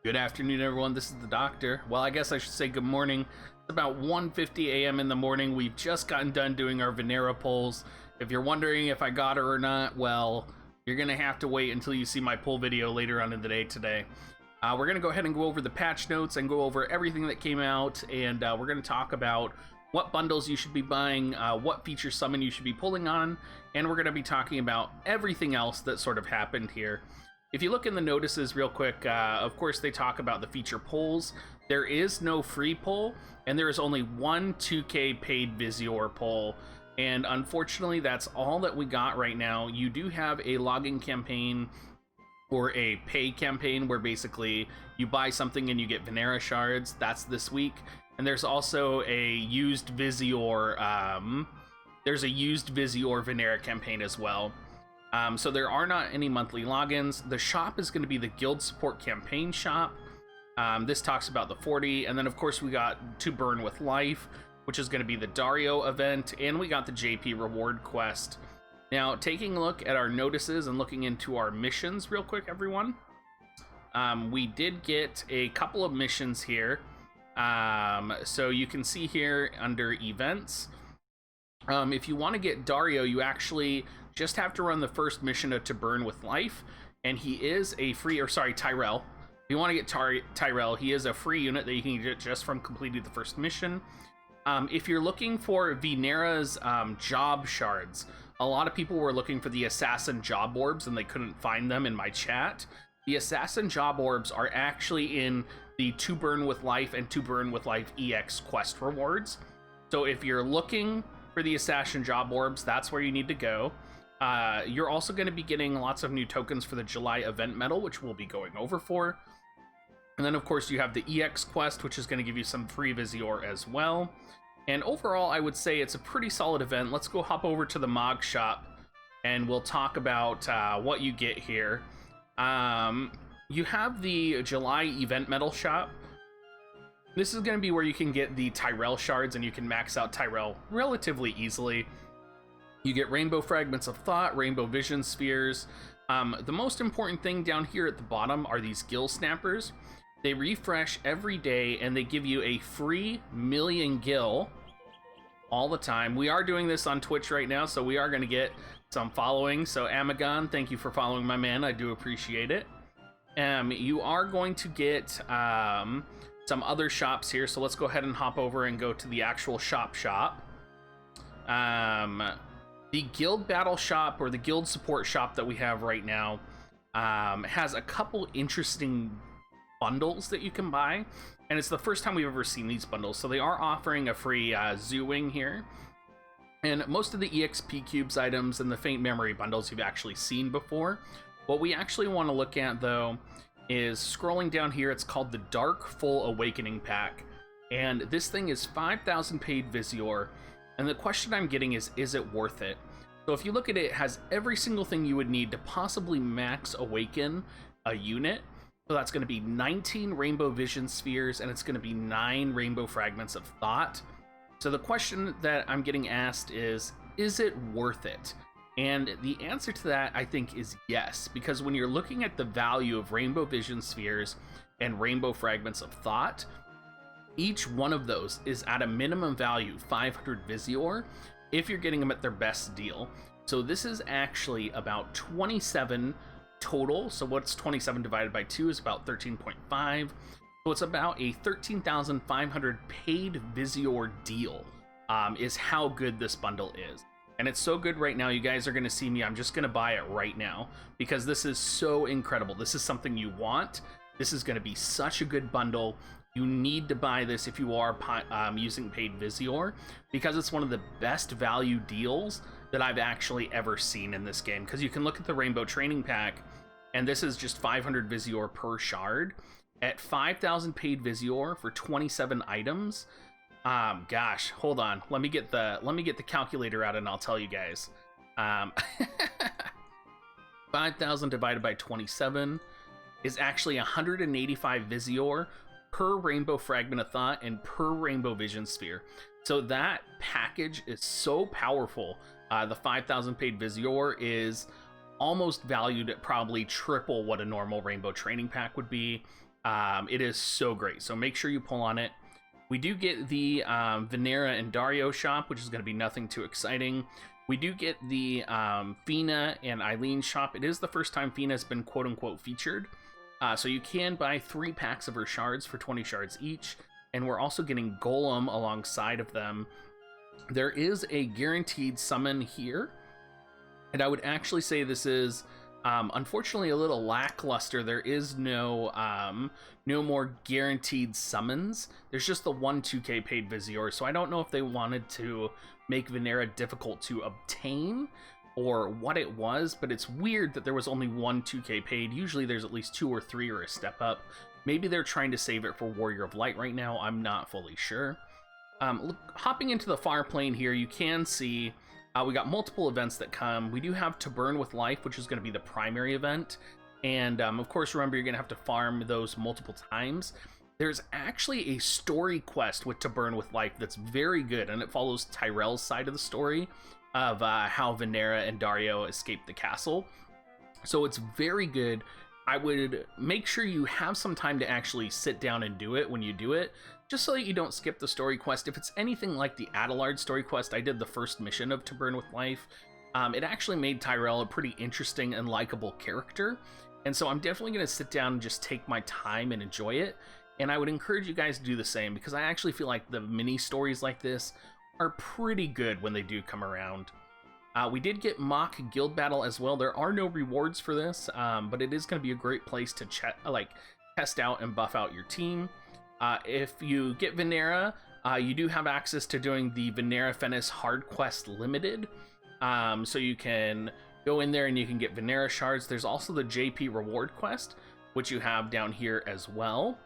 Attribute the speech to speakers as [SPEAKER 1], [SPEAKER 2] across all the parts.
[SPEAKER 1] Good afternoon, everyone. This is the doctor. Well, I guess I should say good morning. It's about 1:50 a.m. in the morning. We've just gotten done doing our Vinera polls. If you're wondering if I got her or not, well, you're going to have to wait until you see my poll video later on in the day today. We're going to go ahead and go over the patch notes and go over everything that came out, and we're going to talk about what bundles you should be buying, what feature summon you should be pulling on, and we're going to be talking about everything else that sort of happened here. If you look in the notices real quick, of course they talk about the feature polls. There is no free poll, and there is only one 2K paid Visior poll, and unfortunately that's all that we got right now. You do have a login campaign or a pay campaign where basically you buy something and you get Vinera shards. That's this week. And there's also a used Visior, there's a used Visior Vinera campaign as well. So there are not any monthly logins. The shop is going to be the guild support campaign shop. This talks about the 40, and then of course we got To Burn with Life, which is going to be the Dario event, and we got the JP reward quest. Now, taking a look at our notices and looking into our missions real quick, everyone. We did get a couple of missions here. So you can see here under events, if you want to get Dario, you actually just have to run the first mission of To Burn with Life, and he is a free, or sorry, Tyrell. If you want to get Tyrell, he is a free unit that you can get just from completing the first mission. If you're looking for Vinera's job shards, a lot of people were looking for the assassin job orbs and they couldn't find them in my chat. The assassin job orbs are actually in the To Burn with Life and To Burn with Life EX quest rewards. So if you're looking for the assassin job orbs, that's where you need to go. You're also going to be getting lots of new tokens for the July event medal, which we'll be going over for. And then of course you have the EX quest, which is going to give you some free Visior as well. And overall, I would say it's a pretty solid event. Let's go hop over to the Mog Shop and we'll talk about what you get here. You have the July event medal shop. This is going to be where you can get the Tyrell shards, and you can max out Tyrell relatively easily. You get Rainbow Fragments of Thought, Rainbow Vision Spheres. The most important thing down here at the bottom are these Gill Snappers. They refresh every day, and they give you a free million Gill all the time. We are doing this on Twitch right now, so we are going to get some following. So Amagon, thank you for following my man. I do appreciate it. You are going to get some other shops here, so let's go ahead and hop over and go to the actual shop. The guild battle shop, or the guild support shop that we have right now, has a couple interesting bundles that you can buy, and it's the first time we've ever seen these bundles. So they are offering a free Zoo Wing here, and most of the EXP Cubes items and the Faint Memory bundles you've actually seen before. What we actually want to look at though is scrolling down here. It's called the Dark Full Awakening Pack, and this thing is 5,000 paid Visior, and the question I'm getting is it worth it? So if you look at it, it has every single thing you would need to possibly max awaken a unit. So that's going to be 19 Rainbow Vision Spheres, and it's going to be 9 Rainbow Fragments of Thought. So the question that I'm getting asked is it worth it? And the answer to that, I think, is yes, because when you're looking at the value of Rainbow Vision Spheres and Rainbow Fragments of Thought, each one of those is at a minimum value 500 Visior if you're getting them at their best deal. So this is actually about 27 total. So what's 27 divided by 2 is about 13.5. So it's about a 13,500 paid Visior deal, is how good this bundle is. And it's so good right now, you guys are going to see me. I'm just going to buy it right now because this is so incredible. This is something you want. This is going to be such a good bundle. You need to buy this if you are using paid Visior, because it's one of the best value deals that I've actually ever seen in this game. Because you can look at the Rainbow Training Pack, and this is just 500 Visior per shard. At 5,000 paid Visior for 27 items, gosh, hold on. Let me get the calculator out and I'll tell you guys. 5,000 divided by 27 is actually 185 Visior per Rainbow Fragment of Thought and per Rainbow Vision Sphere. So that package is so powerful. The 5,000 paid Visior is almost valued at probably triple what a normal Rainbow Training Pack would be. It is so great, so make sure you pull on it. We do get the Vinera and Dario shop, which is going to be nothing too exciting. We do get the Fina and Eileen shop. It is the first time Fina has been quote-unquote featured. So you can buy 3 packs of her shards for 20 shards each. And we're also getting Golem alongside of them. There is a guaranteed summon here. And I would actually say this is, unfortunately, a little lackluster. There is no more guaranteed summons. There's just the 1 2k paid Visior. So I don't know if they wanted to make Vinera difficult to obtain or what it was, but it's weird that there was only 1 2k paid. Usually there's at least 2 or 3 or a step up. Maybe they're trying to save it for Warrior of Light right now. I'm not fully sure. Hopping into the far plane here, you can see we got multiple events that come. We do have To Burn with Life, which is going to be the primary event. And of course, remember, you're going to have to farm those multiple times. There's actually a story quest with To Burn with Life that's very good, and it follows Tyrell's side of the story of how Vinera and Dario escaped the castle. So it's very good. I would make sure you have some time to actually sit down and do it when you do it, just so that you don't skip the story quest. If it's anything like the Adelard story quest, I did the first mission of To Burn with Life. It actually made Tyrell a pretty interesting and likable character, and so I'm definitely going to sit down and just take my time and enjoy it. And I would encourage you guys to do the same, because I actually feel like the mini stories like this are pretty good when they do come around. We did get Mock Guild Battle as well. There are no rewards for this, but it is going to be a great place to test out and buff out your team. If you get Vinera, you do have access to doing the Vinera Fennis Hard Quest Limited. So you can go in there and you can get Vinera shards. There's also the JP Reward Quest, which you have down here as well.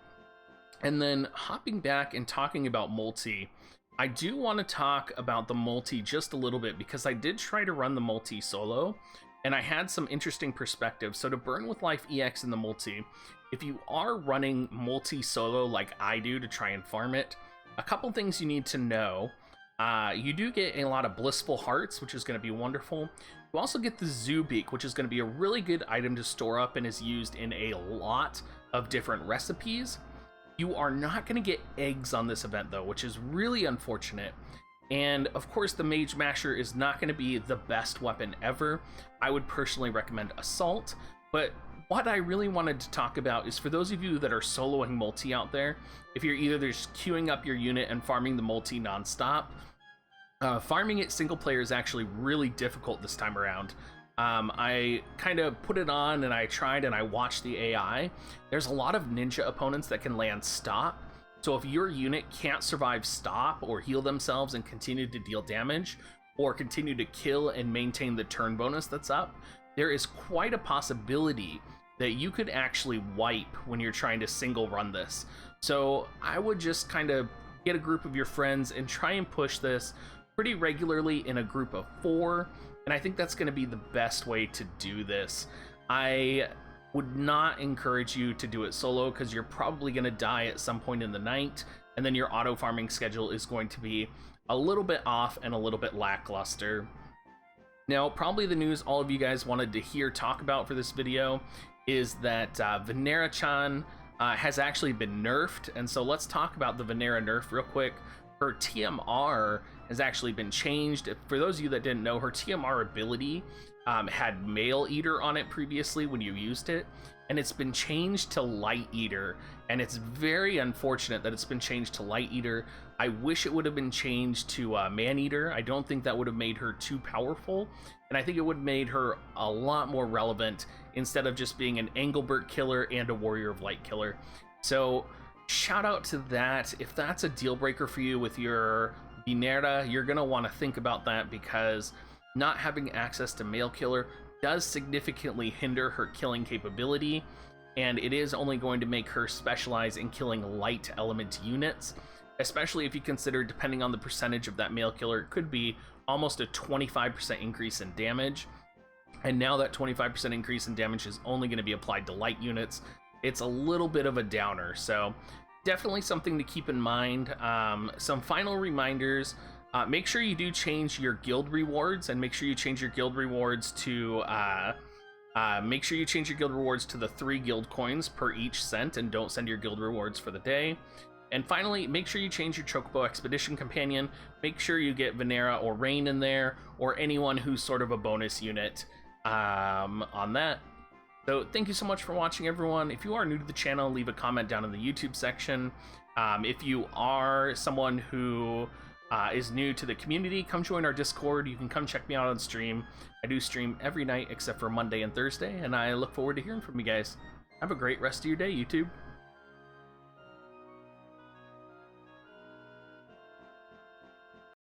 [SPEAKER 1] And then hopping back and talking about multi, I do want to talk about the multi just a little bit, because I did try to run the multi solo and I had some interesting perspectives. So To Burn with Life EX in the multi, if you are running multi solo like I do to try and farm it, a couple things you need to know. You do get a lot of Blissful Hearts, which is going to be wonderful. You also get the Zoo Beak, which is going to be a really good item to store up and is used in a lot of different recipes. You are not going to get eggs on this event, though, which is really unfortunate. And, of course, the Mage Masher is not going to be the best weapon ever. I would personally recommend Assault. But what I really wanted to talk about is for those of you that are soloing multi out there, if you're either just queuing up your unit and farming the multi nonstop, farming it single player is actually really difficult this time around. I kind of put it on and I tried and I watched the AI. There's a lot of ninja opponents that can land stop. So if your unit can't survive stop or heal themselves and continue to deal damage or continue to kill and maintain the turn bonus that's up, there is quite a possibility that you could actually wipe when you're trying to single run this. So I would just kind of get a group of your friends and try and push this pretty regularly in a group of 4. And I think that's going to be the best way to do this. I would not encourage you to do it solo, because you're probably going to die at some point in the night, and then your auto farming schedule is going to be a little bit off and a little bit lackluster. Now, probably the news all of you guys wanted to hear talk about for this video is that Vinera-chan has actually been nerfed, and so let's talk about the Vinera Nerf real quick. Her TMR has actually been changed. For those of you that didn't know, her TMR ability had Mail Eater on it previously when you used it, and it's been changed to Light Eater, and it's very unfortunate that it's been changed to Light Eater. I wish it would have been changed to Man Eater. I don't think that would have made her too powerful, and I think it would have made her a lot more relevant instead of just being an Engelbert killer and a Warrior of Light killer. So shout out to that. If that's a deal breaker for you with your Vinera, you're going to want to think about that, because not having access to Mail Killer does significantly hinder her killing capability, and it is only going to make her specialize in killing light element units, especially if you consider, depending on the percentage of that Mail Killer, it could be almost a 25% increase in damage. And now that 25% increase in damage is only going to be applied to light units. It's a little bit of a downer, so definitely something to keep in mind. Some final reminders. Make sure you do change your guild rewards, and make sure you change your guild rewards to Make sure you change your guild rewards to the 3 guild coins per each cent, and don't send your guild rewards for the day. And finally, make sure you change your Chocobo Expedition Companion. Make sure you get Vinera or Rain in there, or anyone who's sort of a bonus unit on that. So thank you so much for watching, everyone. If you are new to the channel, leave a comment down in the YouTube section. If you are someone who is new to the community, come join our Discord. You can come check me out on stream. I do stream every night except for Monday and Thursday, and I look forward to hearing from you guys. Have a great rest of your day, YouTube.